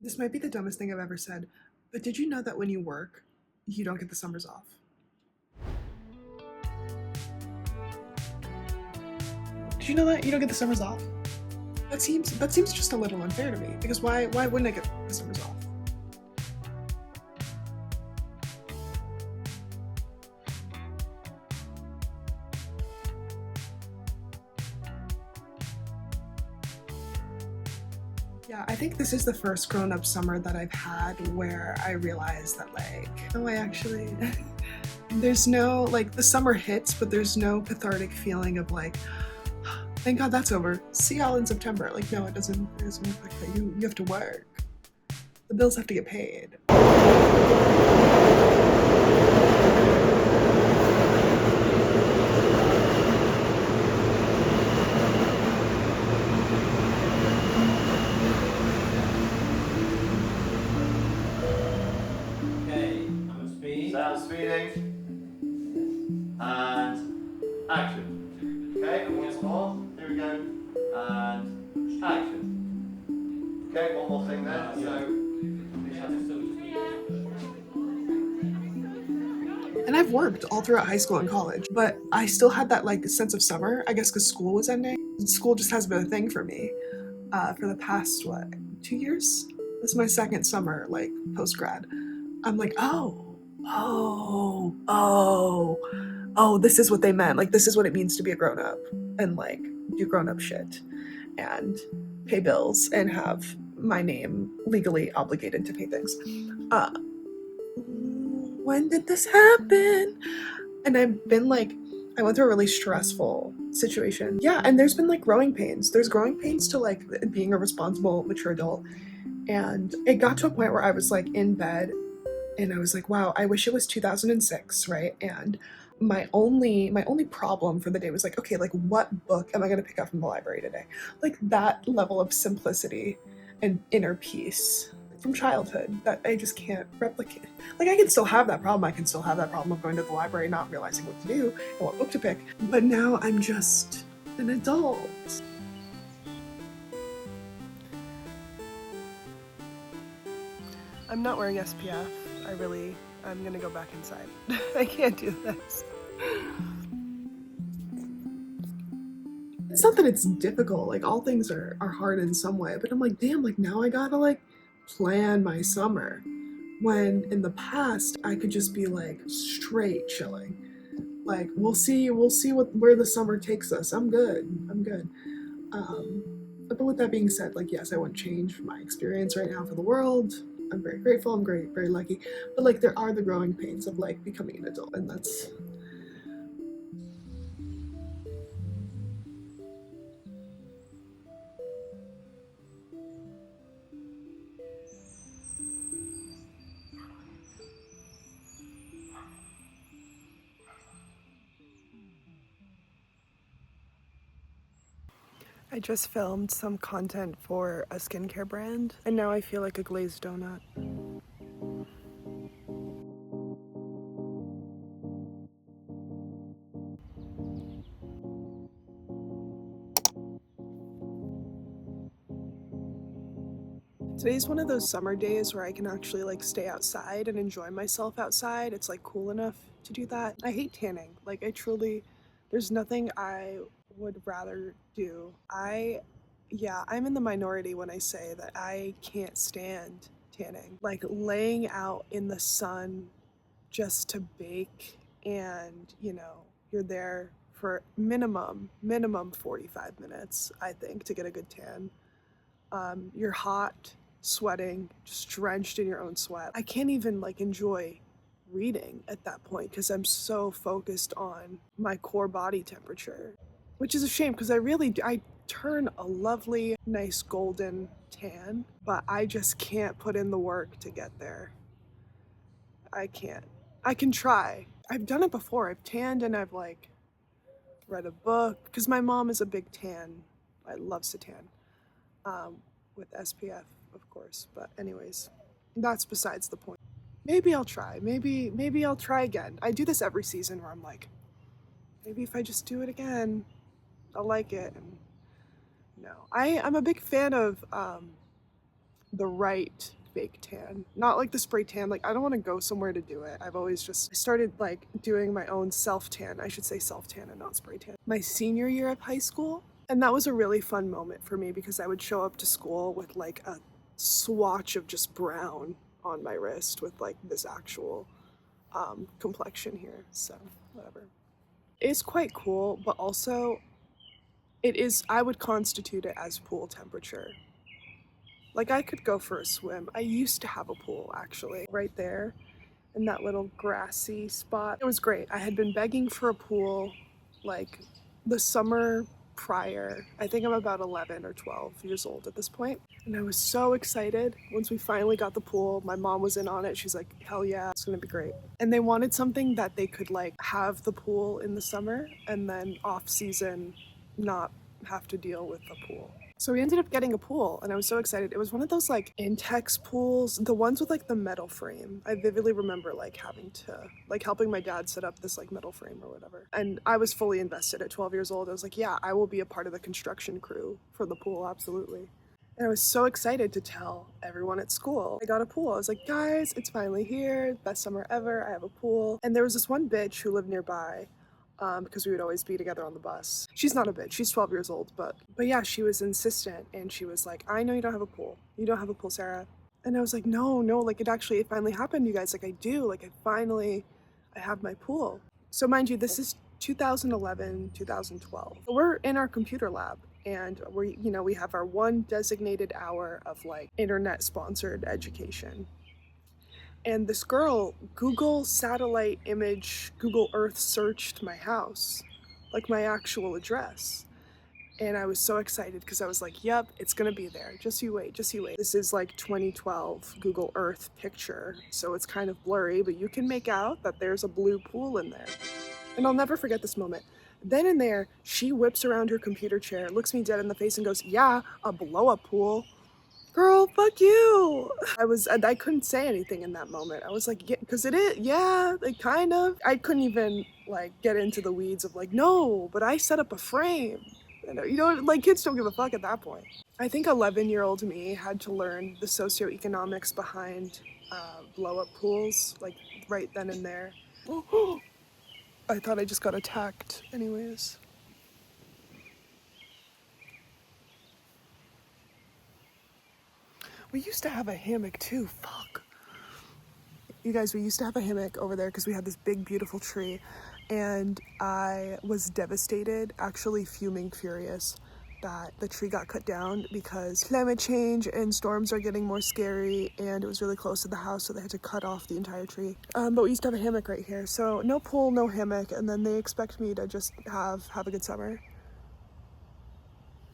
This might be the dumbest thing I've ever said, but did you know that when you work, you don't get the summers off? Did you know that you don't get the summers off? That seems just a little unfair to me because why wouldn't I get the summers off? Yeah, I think this is the first grown-up summer that I've had where I realized that no, I actually there's no like the summer hits, but there's no cathartic feeling of thank God that's over. See y'all in September. Like, no, it doesn't work like that. You have to work. The bills have to get paid. Okay, I'm at speed. Sound speeding. And action. Okay, and once more. Here we go. And action. Okay, one more thing then. And I've worked all throughout high school and college, but I still had that sense of summer. I guess because school was ending. School just hasn't been a thing for me for the past 2 years. This is my second summer post grad. I'm like, oh, this is what they meant. Like, this is what it means to be a grown up and do grown up shit and pay bills and have my name legally obligated to pay things. Uh, when did this happen? And I went through a really stressful situation. Yeah, and there's been growing pains. There's growing pains to being a responsible, mature adult. And it got to a point where I was in bed and I was like, wow, I wish it was 2006, right? And my only problem for the day was okay, what book am I going to pick up from the library today? Like that level of simplicity and inner peace from childhood that I just can't replicate. Like I can still have that problem. I can still have that problem of going to the library, not realizing what to do and what book to pick. But now I'm just an adult. I'm not wearing SPF. I'm gonna go back inside. I can't do this. It's not that it's difficult. Like all things are hard in some way, but I'm like, damn, now I gotta plan my summer. When in the past I could just be straight chilling. We'll see where the summer takes us. I'm good. I'm good. But with that being said, yes, I wouldn't change my experience right now for the world. I'm very grateful. I'm very lucky. But there are the growing pains of becoming an adult, and that's. I just filmed some content for a skincare brand, and now I feel like a glazed donut. Today's one of those summer days where I can actually stay outside and enjoy myself outside. It's cool enough to do that. I hate tanning. There's nothing I would rather do. Yeah, I'm in the minority when I say that I can't stand tanning. Laying out in the sun just to bake and, you're there for minimum 45 minutes, I think, to get a good tan. You're hot, sweating, just drenched in your own sweat. I can't even enjoy reading at that point because I'm so focused on my core body temperature, which is a shame because I turn a lovely, nice golden tan, but I just can't put in the work to get there. I can't. I can try. I've done it before. I've tanned and I've read a book because my mom is a big tan. I loves to tan. With SPF, of course. But anyways, that's besides the point. Maybe I'll try. Maybe I'll try again. I do this every season where I'm maybe if I just do it again, I'll like it. And no, I'm a big fan of the right fake tan, not like the spray tan. Like I don't want to go somewhere to do it. I've always just started like doing my own self tan. I should say self tan and not spray tan. My senior year of high school, and that was a really fun moment for me because I would show up to school with like a swatch of just brown on my wrist with like this actual complexion here. So whatever. It's quite cool, but also it is, I would constitute it as pool temperature. Like I could go for a swim. I used to have a pool actually, right there in that little grassy spot. It was great. I had been begging for a pool like the summer prior. I think I'm about 11 or 12 years old at this point. And I was so excited once we finally got the pool. My mom was in on it. She's like, hell yeah, it's gonna be great. And they wanted something that they could like have the pool in the summer and then off season not have to deal with the pool. So we ended up getting a pool and I was so excited. It was one of those like Intex pools, the ones with like the metal frame. I vividly remember like having to, like helping my dad set up this like metal frame or whatever. And I was fully invested at 12 years old. I was like, yeah, I will be a part of the construction crew for the pool, absolutely. And I was so excited to tell everyone at school. I got a pool. I was like, guys, it's finally here. Best summer ever. I have a pool. And there was this one bitch who lived nearby because we would always be together on the bus. She's not a bitch, she's 12 years old, but yeah, she was insistent and she was like, I know you don't have a pool. You don't have a pool, Sarah. And I was like, no, like it finally happened, you guys. Like I do, like I have my pool. So mind you, this is 2011, 2012. We're in our computer lab and we have our one designated hour of like internet sponsored education. And this girl, Google satellite image, Google Earth searched my house, like my actual address. And I was so excited because I was like, yep, it's gonna be there. Just you wait, just you wait. This is like 2012 Google Earth picture, so it's kind of blurry, but you can make out that there's a blue pool in there. And I'll never forget this moment. Then and there, she whips around her computer chair, looks me dead in the face and goes, yeah, a blow-up pool. Girl, fuck you. I couldn't say anything in that moment. I was like, yeah, because it is, yeah, like kind of. I couldn't even like get into the weeds of like, no, but I set up a frame. Like kids don't give a fuck at that point. I think 11-year-old me had to learn the socioeconomics behind blow-up pools, like right then and there. I thought I just got attacked anyways. We used to have a hammock too, fuck. You guys, we used to have a hammock over there because we had this big, beautiful tree. And I was devastated, actually fuming furious, that the tree got cut down because climate change and storms are getting more scary and it was really close to the house, so they had to cut off the entire tree. But we used to have a hammock right here. So no pool, no hammock, and then they expect me to just have a good summer.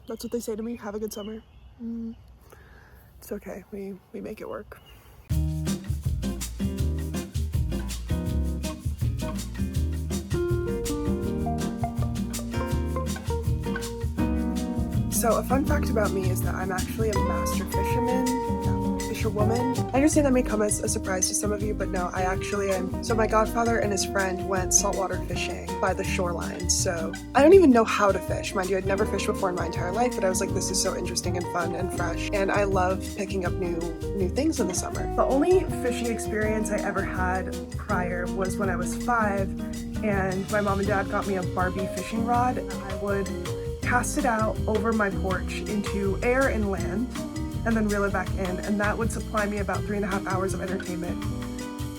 That's what they say to me, have a good summer. It's okay, we make it work. So a fun fact about me is that I'm actually a master fisherwoman. I understand that may come as a surprise to some of you, but no, I actually am. So my godfather and his friend went saltwater fishing by the shoreline. So I don't even know how to fish. Mind you, I'd never fished before in my entire life, but I was like, this is so interesting and fun and fresh. And I love picking up new things in the summer. The only fishing experience I ever had prior was when I was 5 and my mom and dad got me a Barbie fishing rod. I would cast it out over my porch into air and land, and then reel it back in, and that would supply me about 3.5 hours of entertainment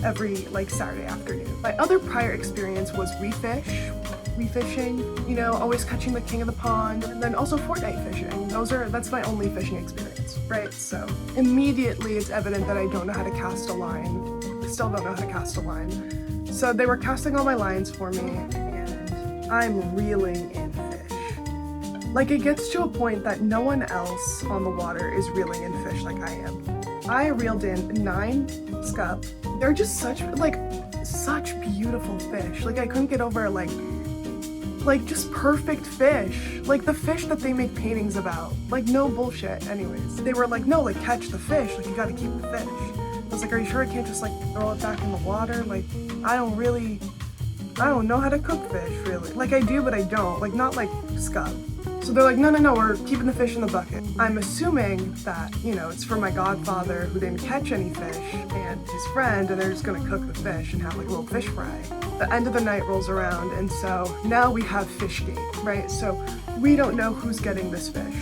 every like Saturday afternoon. My other prior experience was refishing, always catching the king of the pond, and then also Fortnite fishing. That's my only fishing experience, right? So immediately it's evident that I don't know how to cast a line. Still don't know how to cast a line. So they were casting all my lines for me, and I'm reeling in fish. Like it gets to a point that no one else on the water is reeling in fish like I am. I reeled in 9 scup. They're just such beautiful fish. Like I couldn't get over like just perfect fish. Like the fish that they make paintings about. Like no bullshit anyways. They were like, no, like catch the fish. Like you gotta keep the fish. I was like, are you sure I can't just like throw it back in the water? Like I don't know how to cook fish really. Like I do, but I don't. Like not like scup. So they're like, no, no, no, we're keeping the fish in the bucket. I'm assuming that, you know, it's for my godfather who didn't catch any fish and his friend, and they're just gonna cook the fish and have like a little fish fry. The end of the night rolls around, and so now we have Fishgate, right? So we don't know who's getting this fish.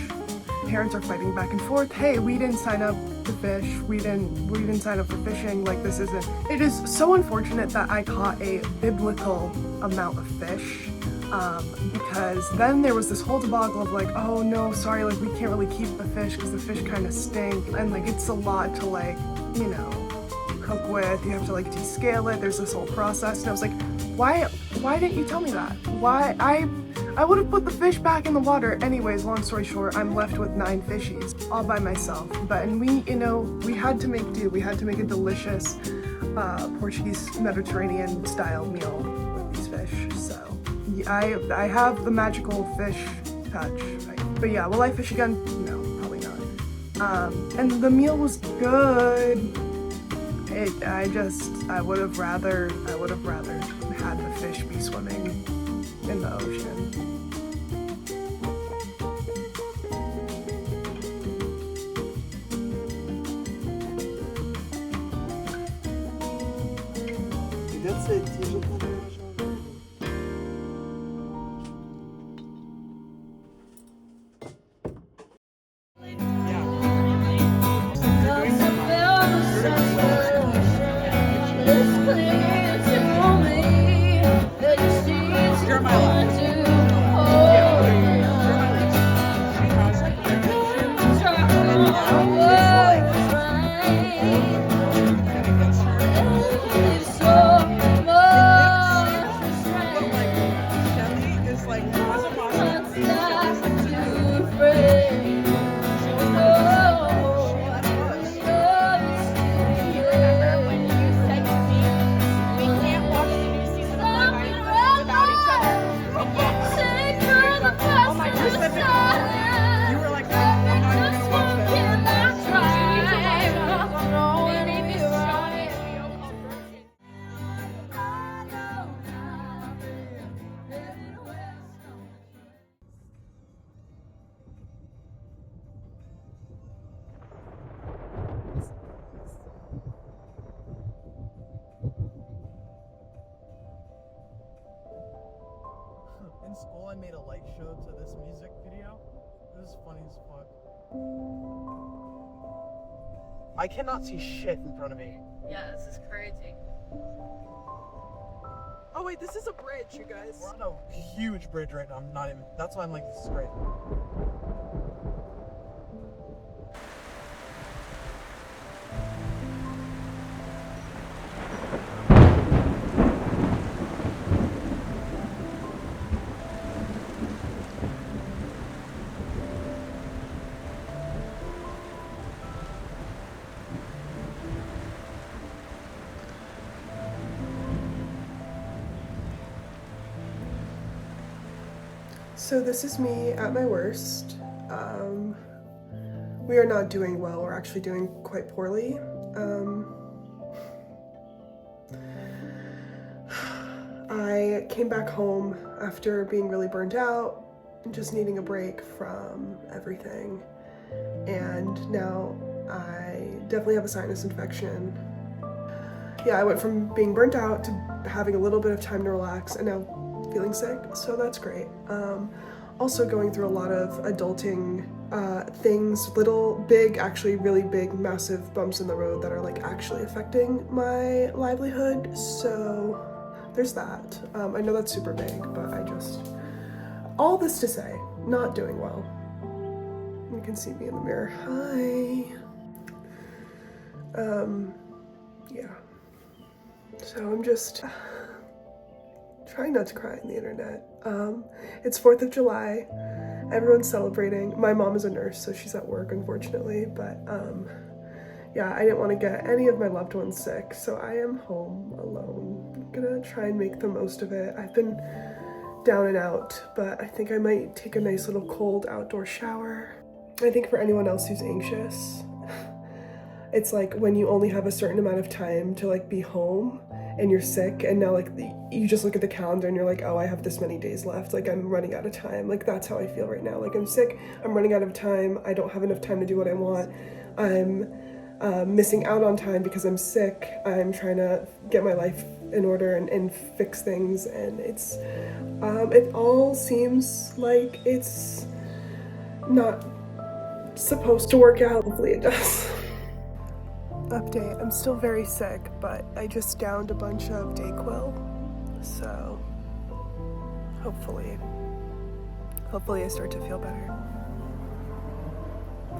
Parents are fighting back and forth. Hey, we didn't sign up to fish. We didn't sign up for fishing. Like, this isn't. It is so unfortunate that I caught a biblical amount of fish. Because then there was this whole debacle of like, oh no, sorry, like we can't really keep the fish because the fish kind of stink, and like it's a lot to like, you know, cook with. You have to like descale it. There's this whole process, and I was like, why didn't you tell me that? Why I would have put the fish back in the water. Anyways, long story short, I'm left with 9 fishies all by myself. And we, you know, we had to make do. We had to make a delicious Portuguese Mediterranean style meal with these fish. So I have the magical fish touch. But yeah, will I fish again? No, probably not. And the meal was good. I would have rather had the fish be swimming in the ocean. In school, I made a light show to this music video. It was funny as fuck. I cannot see shit in front of me. Yeah, this is crazy. Oh wait, this is a bridge, you guys. We're on a huge bridge right now. I'm not even. That's why I'm like, this is great. So this is me at my worst. We are not doing well. We're actually doing quite poorly. I came back home after being really burnt out and just needing a break from everything. And now I definitely have a sinus infection. Yeah, I went from being burnt out to having a little bit of time to relax, and now feeling sick, so that's great. Also going through a lot of adulting things, little, big, actually really big, massive bumps in the road that are like actually affecting my livelihood, so there's that. I know that's super big, but all this to say, not doing well. You can see me in the mirror. Hi. Yeah. So I'm just trying not to cry on the internet. It's 4th of July. Everyone's celebrating. My mom is a nurse, so she's at work, unfortunately, but yeah, I didn't want to get any of my loved ones sick, so I am home alone. I'm gonna try and make the most of it. I've been down and out, but I think I might take a nice little cold outdoor shower. I think for anyone else who's anxious, it's like when you only have a certain amount of time to like be home, and you're sick, and now like you just look at the calendar and you're like, oh, I have this many days left, like I'm running out of time. Like that's how I feel right now. Like I'm sick, I'm running out of time, I don't have enough time to do what I want, I'm missing out on time because I'm sick, I'm trying to get my life in order and fix things, and it's it all seems like it's not supposed to work out. Hopefully it does. Update, I'm still very sick, but I just downed a bunch of Dayquil, so hopefully I start to feel better.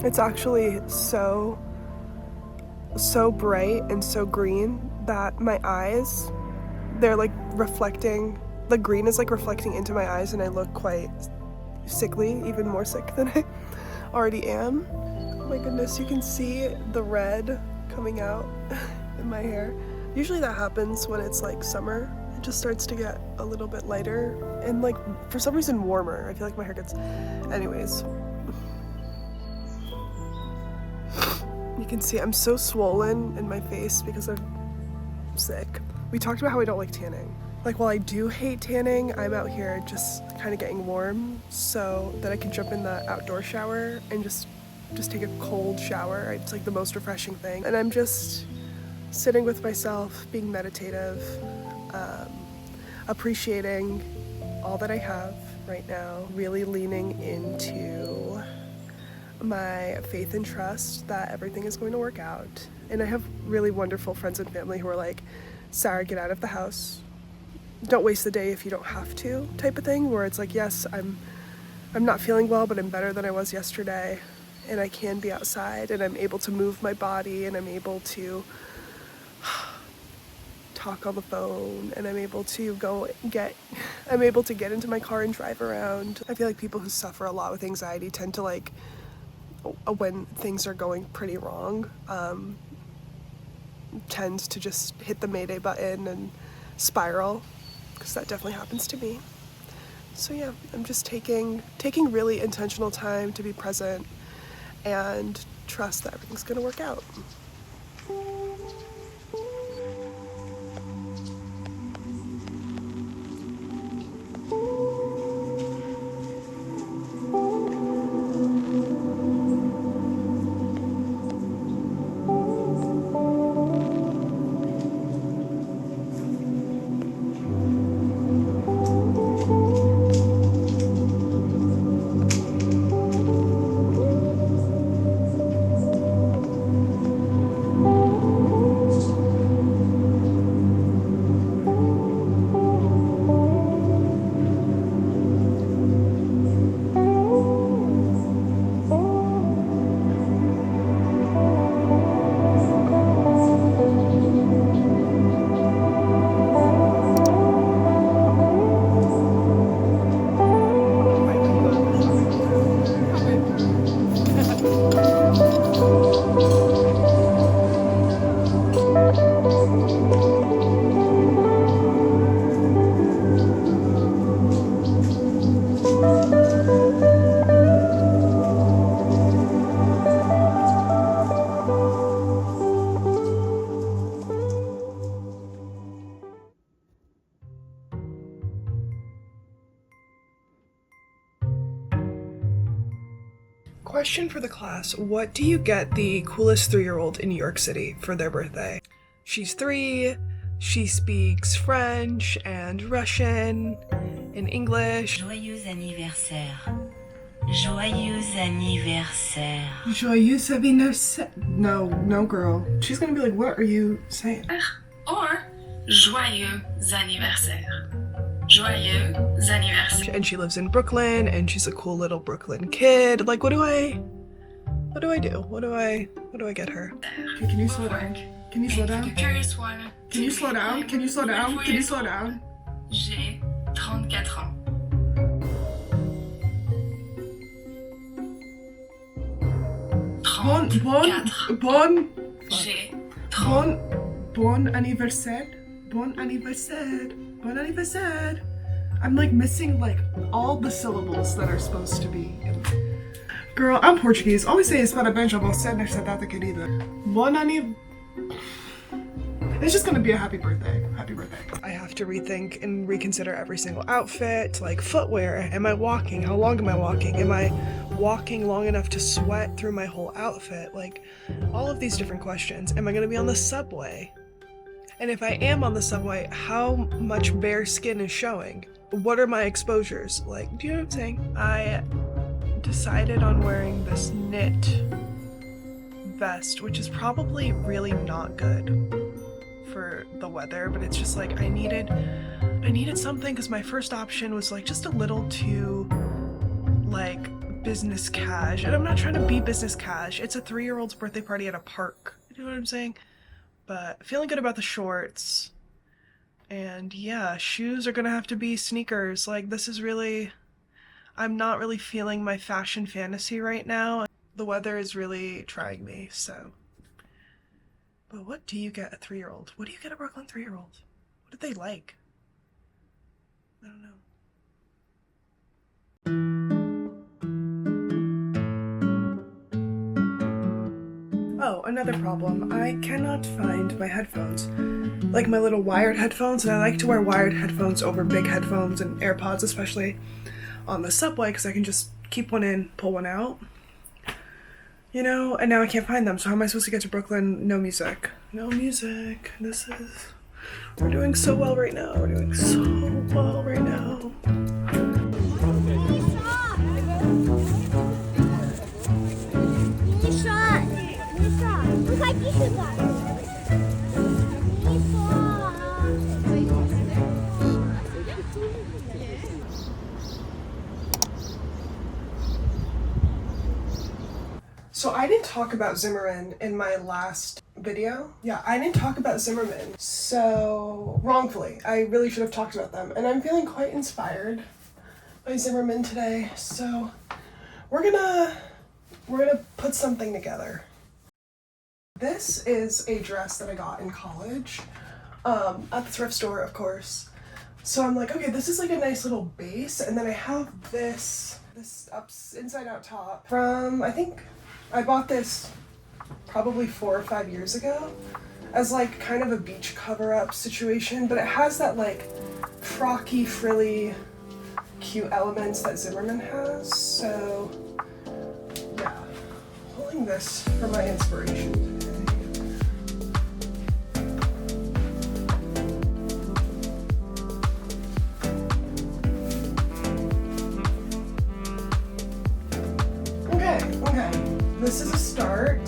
It's actually so bright and so green that my eyes, they're like reflecting, the green is like reflecting into my eyes, and I look quite sickly, even more sick than I already am. Oh my goodness, you can see the red coming out in my hair. Usually that happens when it's like summer. It just starts to get a little bit lighter and like for some reason warmer. I feel like my hair gets, anyways. You can see I'm so swollen in my face because I'm sick. We talked about how I don't like tanning. Like while I do hate tanning, I'm out here just kind of getting warm so that I can jump in the outdoor shower and just take a cold shower. It's like the most refreshing thing. And I'm just sitting with myself, being meditative, appreciating all that I have right now, really leaning into my faith and trust that everything is going to work out. And I have really wonderful friends and family who are like, Sarah, get out of the house. Don't waste the day if you don't have to, type of thing, where it's like, yes, I'm not feeling well, but I'm better than I was yesterday. And I can be outside, and I'm able to move my body, and I'm able to talk on the phone, and I'm able to get into my car and drive around. I feel like people who suffer a lot with anxiety tend to like, when things are going pretty wrong, tend to just hit the Mayday button and spiral, because that definitely happens to me. So yeah, I'm just taking really intentional time to be present and trust that everything's gonna work out. Question for the class. What do you get the coolest 3-year-old in New York City for their birthday? She's 3, she speaks French and Russian and English. Joyeux anniversaire. Joyeux anniversaire. Joyeux anniversaire. No girl. She's gonna be like, what are you saying? Or joyeux anniversaire. Joyeux anniversaire. And she lives in Brooklyn, and she's a cool little Brooklyn kid. Like, what do I do? What do I get her? Okay, can you slow down? Can you slow down? Curious one. Can you slow down? Can you slow down? Can you slow down? J'ai 34 ans. Bon anniversaire. Bon anniversaire. Bon anniversaire. I'm like missing like all the syllables that are supposed to be. Girl, I'm Portuguese. Always say it's para bem, já você nesta data querida. Bon anniversaire. It's just gonna be a happy birthday. Happy birthday. I have to rethink and reconsider every single outfit, like footwear. Am I walking? How long am I walking? Am I walking long enough to sweat through my whole outfit? Like, all of these different questions. Am I gonna be on the subway? And if I am on the subway, how much bare skin is showing? What are my exposures? Like, do you know what I'm saying? I decided on wearing this knit vest, which is probably really not good for the weather, but it's just like I needed something because my first option was like just a little too like business cash, and I'm not trying to be business cash. It's a 3-year-old's birthday party at a park. You know what I'm saying? But feeling good about the shorts, and yeah, shoes are gonna have to be sneakers. Like, this is really, I'm not really feeling my fashion fantasy right now. The weather is really trying me, so. But what do you get a 3-year-old? What do you get a Brooklyn 3-year-old? What did they like? I don't know. Oh, another problem. I cannot find my headphones. Like my little wired headphones, and I like to wear wired headphones over big headphones and AirPods, especially on the subway, because I can just keep one in, pull one out. You know, and now I can't find them, so how am I supposed to get to Brooklyn? No music. No music. We're doing so well right now. We're doing so well right now. So I didn't talk about Zimmerman in my last video. Yeah, I didn't talk about Zimmerman. So wrongfully, I really should have talked about them. And I'm feeling quite inspired by Zimmerman today. So we're gonna put something together. This is a dress that I got in college, at the thrift store, of course. So I'm like, okay, this is like a nice little base. And then I have this inside out top from, I think, I bought this probably 4 or 5 years ago as like kind of a beach cover-up situation, but it has that like frocky, frilly, cute elements that Zimmerman has. So yeah, pulling this for my inspiration today. Okay. This is a start.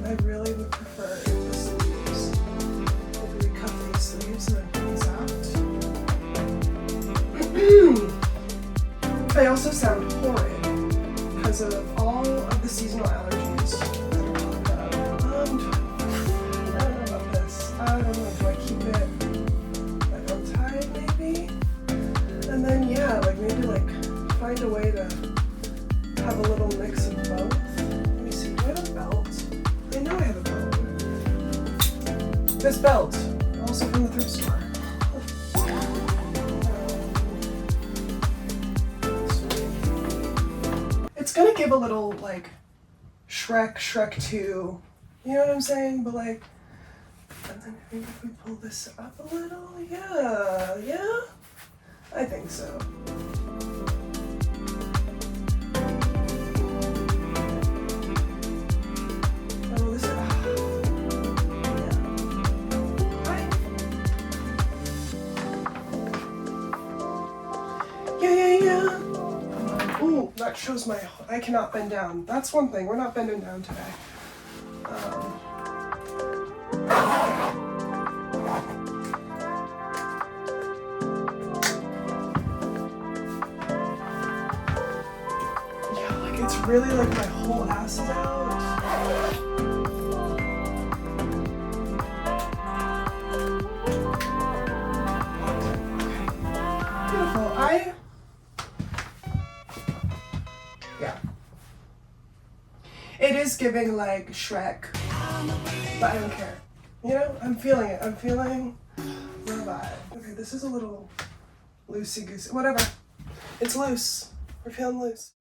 I really would prefer the sleeves. Maybe we cut these sleeves and then pull these out. I also sound horrid because of all of the seasonal allergies that are popped up. I don't know about this. I don't know. Do I keep it like untied maybe? And then yeah, like maybe like find a way to have a little mix of both. Let me see, do I have a belt? I know I have a belt. This belt, also from the thrift store. It's gonna give a little like Shrek 2, you know what I'm saying? But like, and then maybe if we pull this up a little, yeah, I think so. Yeah. Ooh, that shows I cannot bend down. That's one thing, we're not bending down today. Yeah, like it's really like my whole ass is out. Yeah. It is giving like Shrek, but I don't care. You know, I'm feeling it. I'm feeling the vibe. Okay, this is a little loosey-goosey. Whatever. It's loose. We're feeling loose.